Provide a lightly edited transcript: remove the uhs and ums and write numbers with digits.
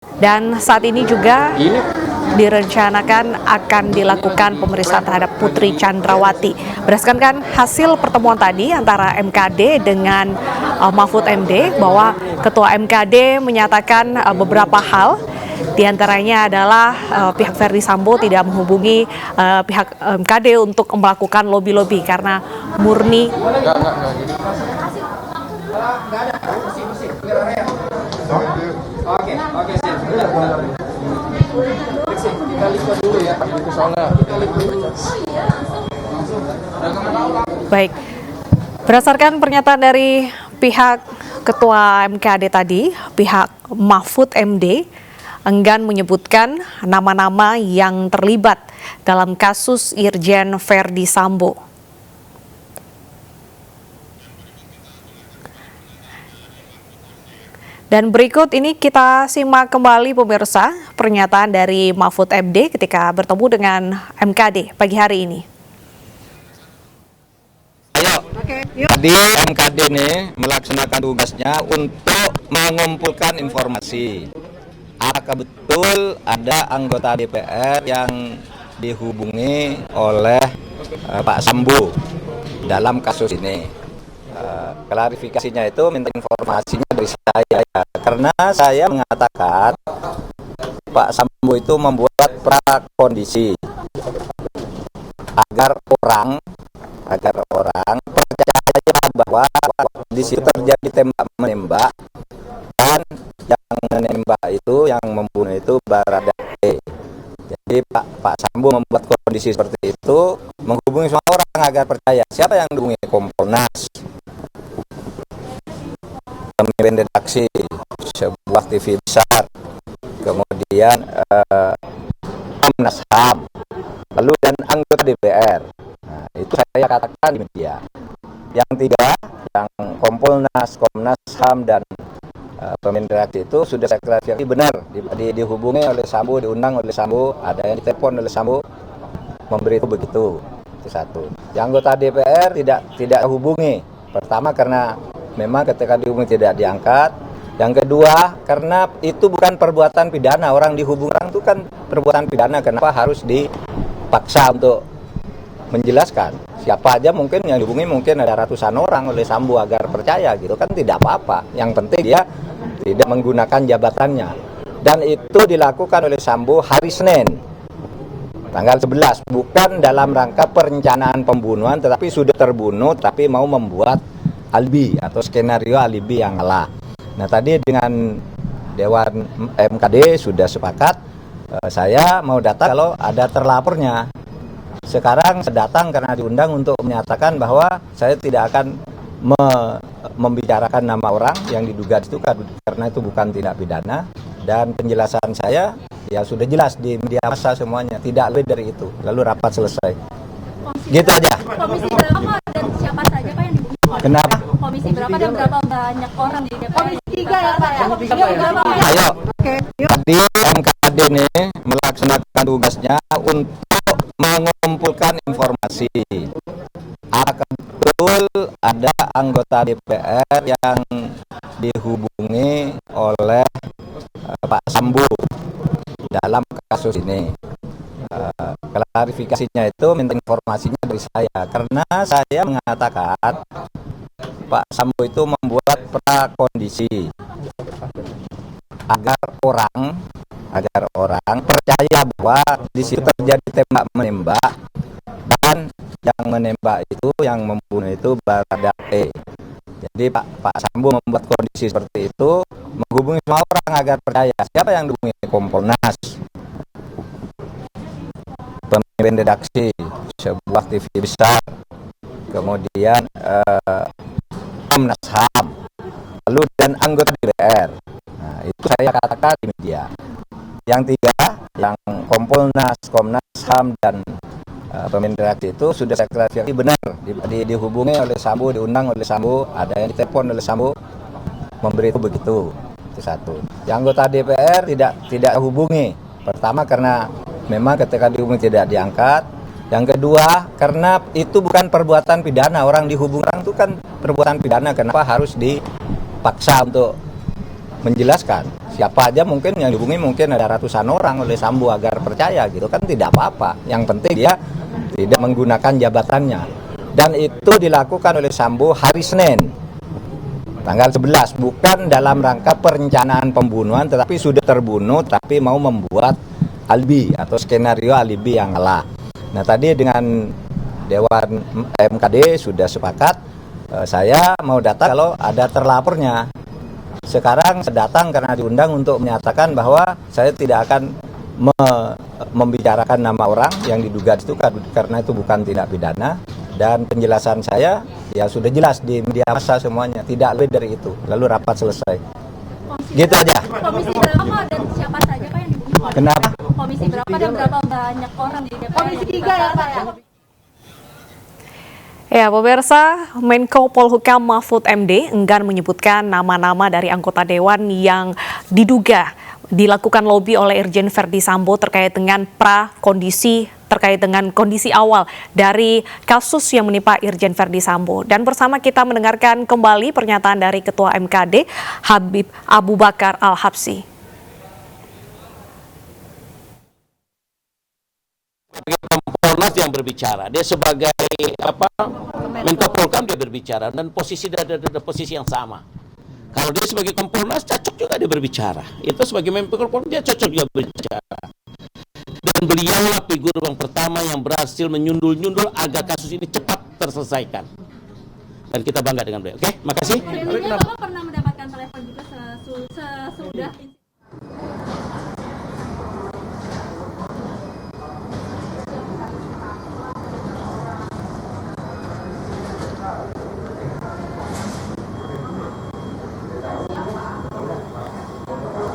Dan saat ini juga direncanakan akan dilakukan pemeriksaan terhadap Putri Chandrawati. Berdasarkan hasil pertemuan tadi antara MKD dengan Mahfud MD, bahwa Ketua MKD menyatakan beberapa hal. Di antaranya adalah pihak Verdi Sambo tidak menghubungi pihak MKD untuk melakukan lobby-lobby karena murni Baik, berdasarkan pernyataan dari pihak Ketua MKD tadi, pihak Mahfud MD enggan menyebutkan nama-nama yang terlibat dalam kasus Irjen Verdi Sambo. Dan berikut ini kita simak kembali pemirsa pernyataan dari Mahfud MD ketika bertemu dengan MKD pagi hari ini. Tadi MKD ini melaksanakan tugasnya untuk mengumpulkan informasi. Apakah betul ada anggota DPR yang dihubungi oleh Pak Sambo dalam kasus ini? Klarifikasinya itu minta informasinya dari saya ya. Karena saya mengatakan Pak Sambo itu membuat prakondisi agar orang percaya bahwa di situ terjadi tembak menembak dan yang menembak itu, yang membunuh itu Baradae. Jadi Pak Sambo membuat kondisi seperti itu, menghubungi semua orang agar percaya. Siapa yang dihubungi? Kompolnas, pemimpin redaksi sebuah TV besar, kemudian Komnas HAM, lalu dan anggota DPR. Nah, itu saya katakan di media. Yang tiga, yang Kompolnas, Komnas HAM dan pemimpin redaksi itu sudah saya klarifikasi benar dihubungi oleh Sambo, diundang oleh Sambo, ada yang ditelepon oleh Sambo memberi itu begitu. Itu satu. Yang anggota DPR tidak hubungi. Pertama karena memang ketika dihubungi tidak diangkat. Yang kedua karena itu bukan perbuatan pidana, orang dihubungi orang itu kan perbuatan pidana, kenapa harus dipaksa untuk menjelaskan? Siapa aja mungkin yang dihubungi, mungkin ada ratusan orang oleh Sambo agar percaya gitu kan, tidak apa-apa. Yang penting dia tidak menggunakan jabatannya. Dan itu dilakukan oleh Sambo hari Senin tanggal 11, bukan dalam rangka perencanaan pembunuhan, tetapi sudah terbunuh tapi mau membuat alibi atau skenario alibi yang salah. Nah tadi dengan Dewan MKD sudah sepakat, saya mau datang kalau ada terlapornya. Sekarang saya datang karena diundang untuk menyatakan bahwa saya tidak akan membicarakan nama orang yang diduga itu karena itu bukan tindak pidana, dan penjelasan saya ya sudah jelas di media massa semuanya, tidak lebih dari itu. Lalu rapat selesai. Gitu aja. Komisi berapa dan siapa saja Pak yang dihubungi? Kenapa? Komisi berapa dan berapa banyak orang di DPR? Komisi 3 ya Pak ya? Ayo. Tadi MKD ini melaksanakan tugasnya untuk mengumpulkan informasi. Apakah betul ada anggota DPR yang dihubungi oleh Pak Sambo dalam kasus ini? Klarifikasinya itu minta informasinya dari saya, karena saya mengatakan Pak Sambo itu membuat prakondisi agar orang percaya bahwa di situ terjadi tembak menembak dan yang menembak itu, yang membunuh itu Baradae. Jadi Pak Sambo membuat kondisi seperti itu, menghubungi semua orang agar percaya. Siapa yang dihubungi? Kompolnas, pemimpin redaksi sebuah TV besar, kemudian Komnas HAM, lalu dan anggota DPR. Nah, itu saya katakan di media. Yang tiga, yang Kompolnas, Komnas HAM dan pemimpin redaksi itu sudah saya klarifikasi benar dihubungi oleh Sambo, diundang oleh Sambo, ada yang ditelepon oleh Sambo memberi itu begitu. Itu satu. Yang anggota DPR tidak hubungi. Pertama karena memang ketika dihubungi tidak diangkat. Yang kedua karena itu bukan perbuatan pidana, orang dihubungi orang itu kan perbuatan pidana, kenapa harus dipaksa untuk menjelaskan? siapa aja mungkin yang dihubungi, mungkin ada ratusan orang oleh Sambo agar percaya gitu kan, tidak apa-apa. Yang penting dia tidak menggunakan jabatannya. Dan itu dilakukan oleh Sambo hari Senin tanggal 11, bukan dalam rangka perencanaan pembunuhan, tetapi sudah terbunuh tapi mau membuat alibi atau skenario alibi yang salah. Nah, tadi dengan Dewan MKD sudah sepakat, saya mau datang kalau ada terlapornya. Sekarang saya datang karena diundang untuk menyatakan bahwa saya tidak akan membicarakan nama orang yang diduga itu karena itu bukan tindak pidana, dan penjelasan saya ya sudah jelas di media massa semuanya, tidak lebih dari itu. Lalu rapat selesai. Gitu aja. Komisi berapa Pak, dan siapa saja Pak yang dibunuh? Kenapa? Komisi berapa dan berapa banyak orang di DPR? Komisi 3 ya Pak ya? Ya, pemirsa, Menko Polhukam Mahfud MD enggan menyebutkan nama-nama dari anggota Dewan yang diduga dilakukan lobi oleh Irjen Verdi Sambo terkait dengan terkait dengan kondisi awal dari kasus yang menimpa Irjen Verdi Sambo. Dan bersama kita mendengarkan kembali pernyataan dari Ketua MKD Habib Abu Bakar Al-Habsyi. Kompolnas yang berbicara, dia sebagai Menko Polhukam dia berbicara, dan posisi ada posisi yang sama. Kalau dia sebagai Kompolnas cocok juga dia berbicara. Itu sebagai Menko Polhukam dia cocok juga berbicara. Dan beliau lah figur yang pertama yang berhasil menyundul-nyundul agar kasus ini cepat terselesaikan. Dan kita bangga dengan beliau. Oke, makasih. Bapak pernah mendapatkan telepon juga sesudah